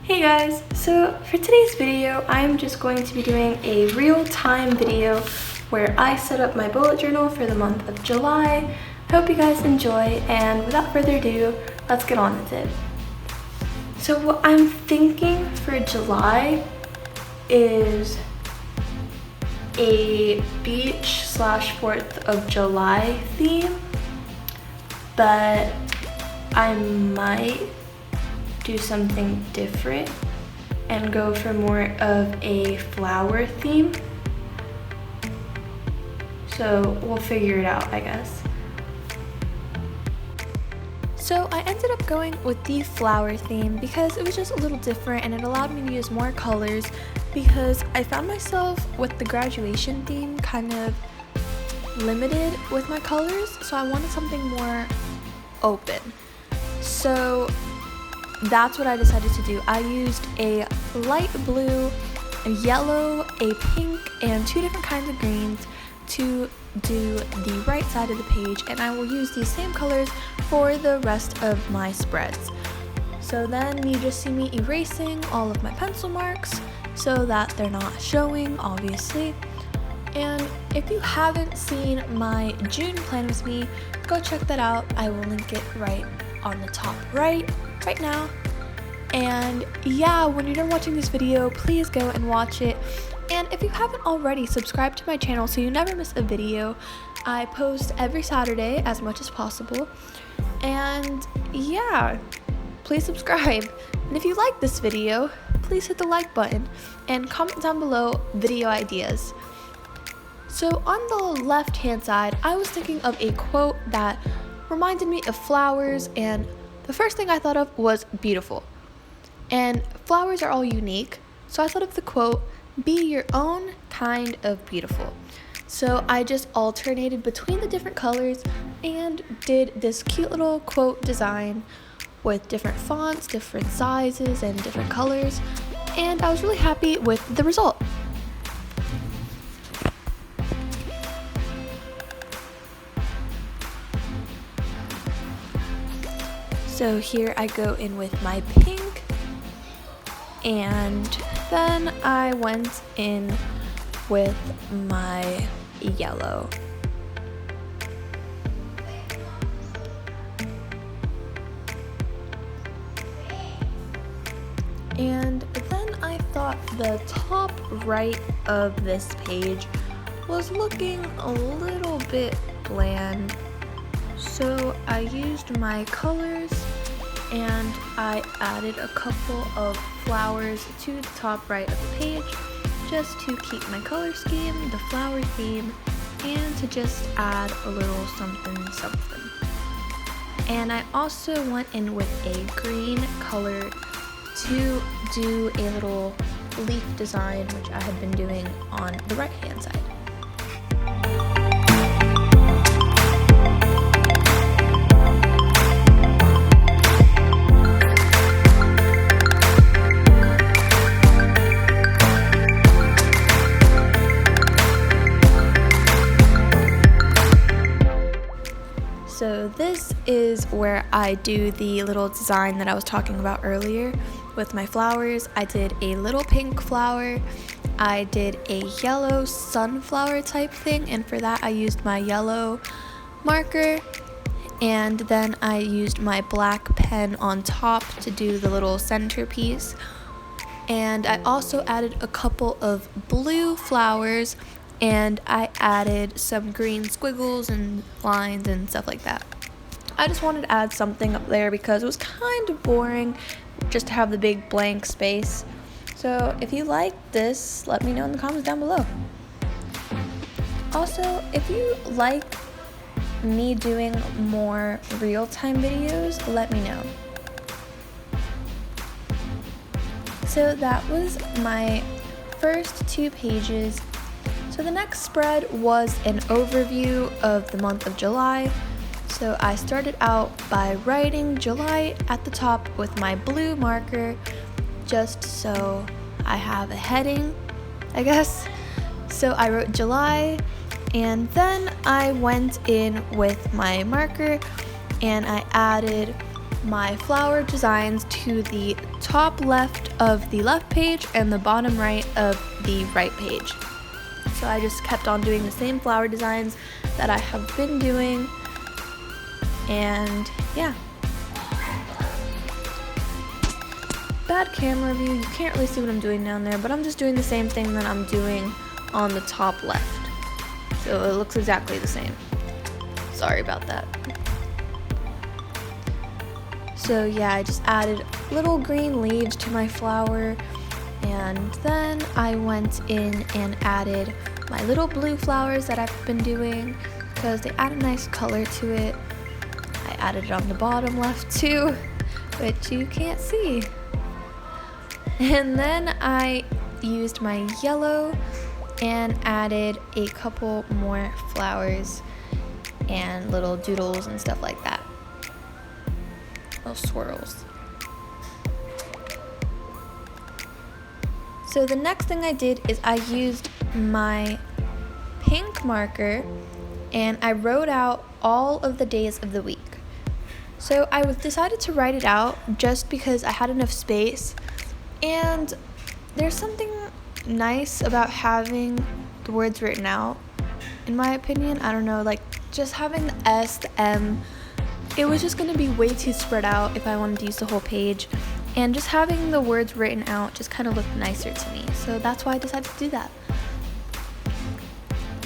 Hey guys, so for today's video, I'm just going to be doing a real-time video where I set up my bullet journal for the month of July. I hope you guys enjoy, and without further ado, let's get on with it. So what I'm thinking for July is a beach / 4th of July theme, but I might do something different and go for more of a flower theme. So we'll figure it out, I guess. So I ended up going with the flower theme because it was just a little different and it allowed me to use more colors, because I found myself with the graduation theme kind of limited with my colors, so I wanted something more open. So that's what I decided to do. I used a light blue, a yellow, a pink, and 2 different kinds of greens to do the right side of the page, and I will use these same colors for the rest of my spreads. So then you just see me erasing all of my pencil marks so that they're not showing, obviously. And if you haven't seen my June plan with me, go check that out. I will link it right on the top right now. And yeah, when you're done watching this video, please go and watch it. And if you haven't already, subscribe to my channel so you never miss a video. I post every Saturday as much as possible. And yeah, please subscribe. And if you like this video, please hit the like button and comment down below video ideas. So on the left hand side, I was thinking of a quote that reminded me of flowers, and the first thing I thought of was beautiful. And flowers are all unique, so I thought of the quote, "Be your own kind of beautiful." So I just alternated between the different colors and did this cute little quote design with different fonts, different sizes, and different colors, and I was really happy with the result. So here I go in with my pink, and then I went in with my yellow. And then I thought the top right of this page was looking a little bit bland. So I used my colors and I added a couple of flowers to the top right of the page just to keep my color scheme, the flower theme, and to just add a little something. And I also went in with a green color to do a little leaf design, which I had been doing on the right hand side. So this is where I do the little design that I was talking about earlier with my flowers. I did a little pink flower, I did a yellow sunflower type thing, and for that I used my yellow marker, and then I used my black pen on top to do the little centerpiece. And I also added a couple of blue flowers, and I added some green squiggles and lines and stuff like that. I just wanted to add something up there because it was kind of boring just to have the big blank space. So if you like this, let me know in the comments down below. Also, if you like me doing more real-time videos, let me know. So that was my first 2 pages. So the next spread was an overview of the month of July. So I started out by writing July at the top with my blue marker, just so I have a heading, I guess. So I wrote July, and then I went in with my marker and I added my flower designs to the top left of the left page and the bottom right of the right page. So I just kept on doing the same flower designs that I have been doing, and yeah. Bad camera view, you can't really see what I'm doing down there, but I'm just doing the same thing that I'm doing on the top left. So it looks exactly the same. Sorry about that. So yeah, I just added little green leaves to my flower, and then I went in and added my little blue flowers that I've been doing because they add a nice color to it. I added it on the bottom left too, which you can't see. And then I used my yellow and added a couple more flowers and little doodles and stuff like that. Little swirls. So the next thing I did is I used my pink marker and I wrote out all of the days of the week. So I decided to write it out just because I had enough space, and there's something nice about having the words written out, in my opinion. I don't know, like just having the S, the M, it was just going to be way too spread out if I wanted to use the whole page, and just having the words written out just kind of looked nicer to me, so that's why I decided to do that.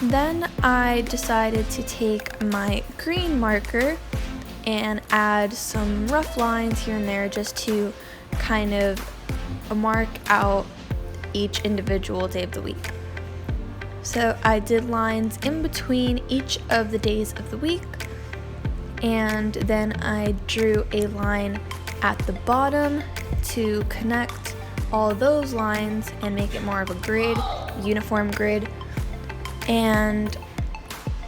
Then I decided to take my green marker and add some rough lines here and there just to kind of mark out each individual day of the week. So I did lines in between each of the days of the week, and then I drew a line at the bottom to connect all those lines and make it more of a grid, uniform grid. And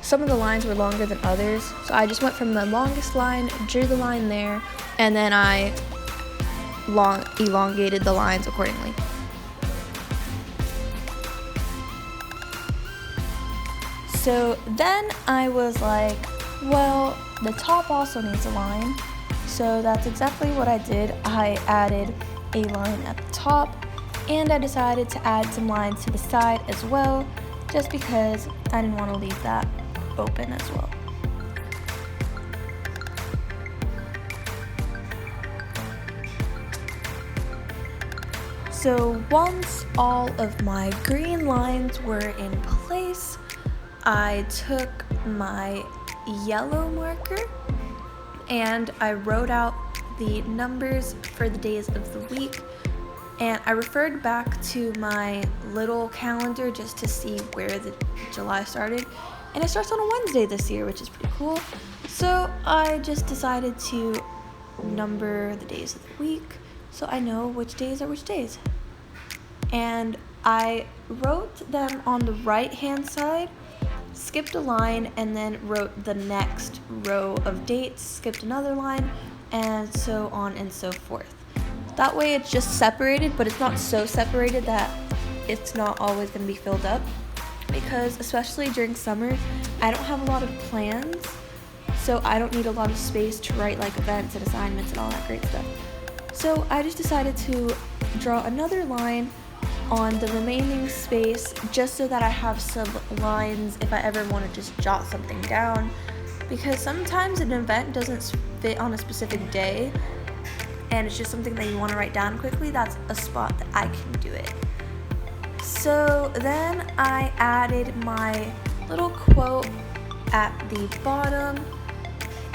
some of the lines were longer than others, so I just went from the longest line, drew the line there, and then I elongated the lines accordingly. So then I was like, well, the top also needs a line, so that's exactly what I did. I added a line at the top, and I decided to add some lines to the side as well, just because I didn't want to leave that open as well. So once all of my green lines were in place, I took my yellow marker and I wrote out the numbers for the days of the week, and I referred back to my little calendar just to see where the July started, and it starts on a Wednesday this year, which is pretty cool. So I just decided to number the days of the week so I know which days are which days. And I wrote them on the right hand side, skipped a line, and then wrote the next row of dates, skipped another line, and so on and so forth. That way it's just separated, but it's not so separated that it's not always going to be filled up, because especially during summer, I don't have a lot of plans, so I don't need a lot of space to write like events and assignments and all that great stuff. So I just decided to draw another line on the remaining space just so that I have some lines if I ever want to just jot something down, because sometimes an event doesn't fit on a specific day and it's just something that you want to write down quickly. That's a spot that I can do it. So then I added my little quote at the bottom,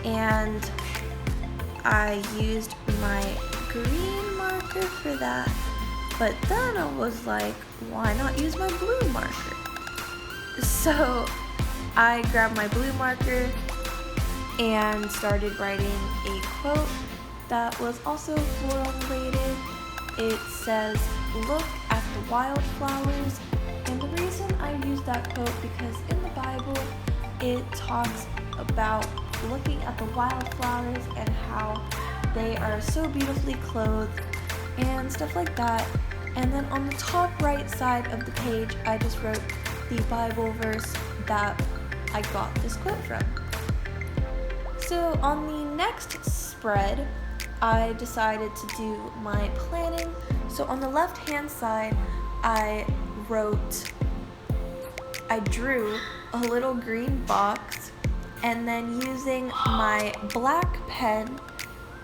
and I used my green marker for that, but then I was like, why not use my blue marker? So I grabbed my blue marker and started writing a quote that was also floral related. It says, "Look at the wildflowers," and the reason I use that quote because in the Bible it talks about looking at the wildflowers and how they are so beautifully clothed and stuff like that. And then on the top right side of the page, I just wrote the Bible verse that I got this quote from. So on the next spread, I decided to do my planning. So on the left hand side, I drew a little green box, and then using my black pen,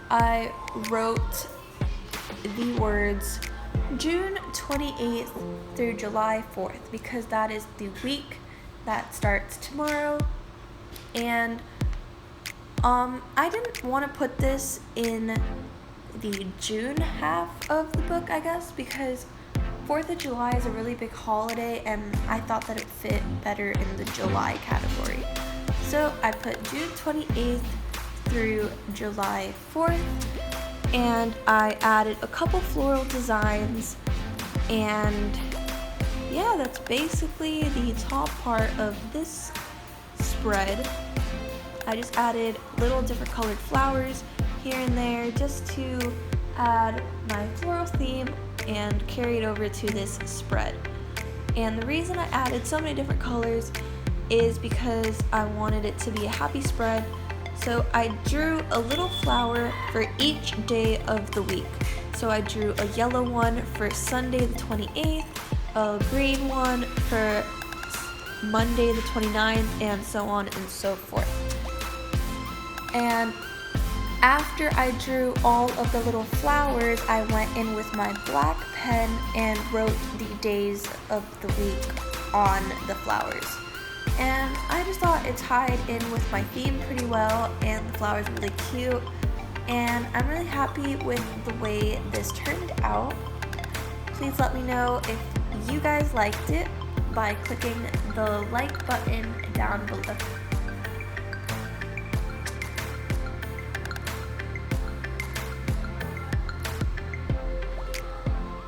I wrote the words June 28th through July 4th, because that is the week that starts tomorrow. And I didn't want to put this in the June half of the book, I guess, because 4th of July is a really big holiday, and I thought that it fit better in the July category. So I put June 28th through July 4th, and I added a couple floral designs, and yeah, that's basically the top part of this spread. I just added little different colored flowers here and there just to add my floral theme and carry it over to this spread. And the reason I added so many different colors is because I wanted it to be a happy spread. So I drew a little flower for each day of the week. So I drew a yellow one for Sunday the 28th, a green one for Monday the 29th, and so on and so forth. And after I drew all of the little flowers, I went in with my black pen and wrote the days of the week on the flowers. And I just thought it tied in with my theme pretty well, and the flowers were really cute. And I'm really happy with the way this turned out. Please let me know if you guys liked it by clicking the like button down below.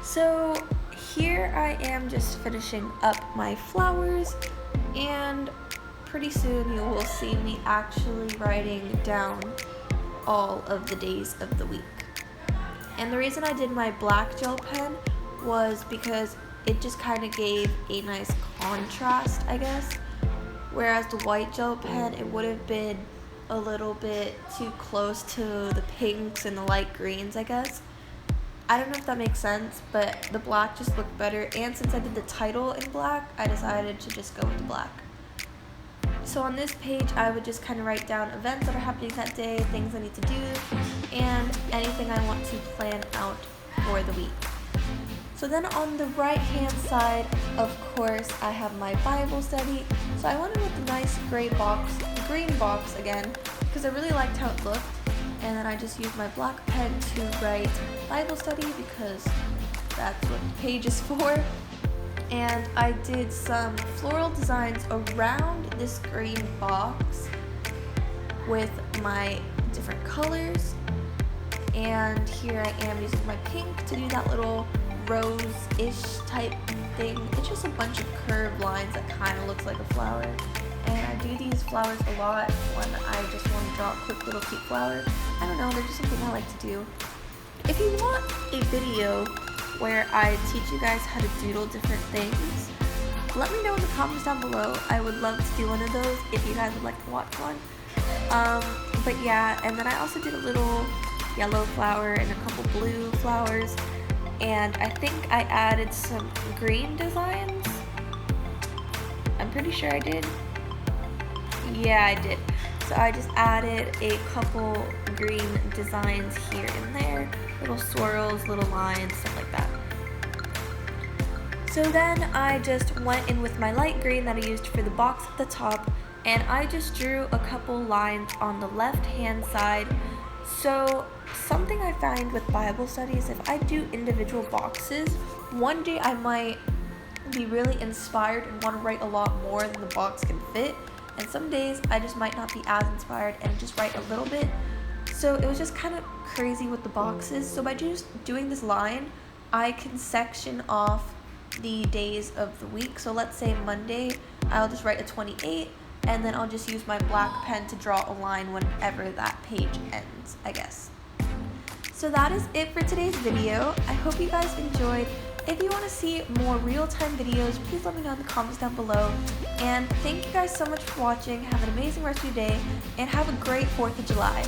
So here I am just finishing up my flowers, and pretty soon you will see me actually writing down all of the days of the week. And the reason I did my black gel pen was because it just kind of gave a nice contrast, I guess. Whereas the white gel pen, it would have been a little bit too close to the pinks and the light greens, I guess. I don't know if that makes sense, but the black just looked better, and since I did the title in black, I decided to just go with the black. So on this page, I would just kind of write down events that are happening that day, things I need to do, and anything I want to plan out for the week. So then on the right hand side, of course, I have my Bible study. So I went in with a nice green box again, because I really liked how it looked. And then I just used my black pen to write Bible study because that's what the page is for. And I did some floral designs around this green box with my different colors. And here I am using my pink to do that little rose-ish type thing. It's just a bunch of curved lines that kind of looks like a flower. And I do these flowers a lot when I just want to draw a quick little cute flower. I don't know, they're just something I like to do. If you want a video where I teach you guys how to doodle different things, let me know in the comments down below. I would love to do one of those if you guys would like to watch one. But yeah, and then I also did a little yellow flower and a couple blue flowers. And I think I added some green designs. I'm pretty sure I did. Yeah, I did. So I just added a couple green designs here and there, little swirls, little lines, stuff like that. So then I just went in with my light green that I used for the box at the top, and I just drew a couple lines on the left hand side. So something I find with Bible studies, if I do individual boxes, one day I might be really inspired and want to write a lot more than the box can fit. And some days I just might not be as inspired and just write a little bit. So it was just kind of crazy with the boxes. So by just doing this line, I can section off the days of the week. So let's say Monday, I'll just write a 28, and then I'll just use my black pen to draw a line whenever that page ends, I guess. So that is it for today's video. I hope you guys enjoyed. If you want to see more real-time videos, please let me know in the comments down below. And thank you guys so much for watching. Have an amazing rest of your day, and have a great 4th of July.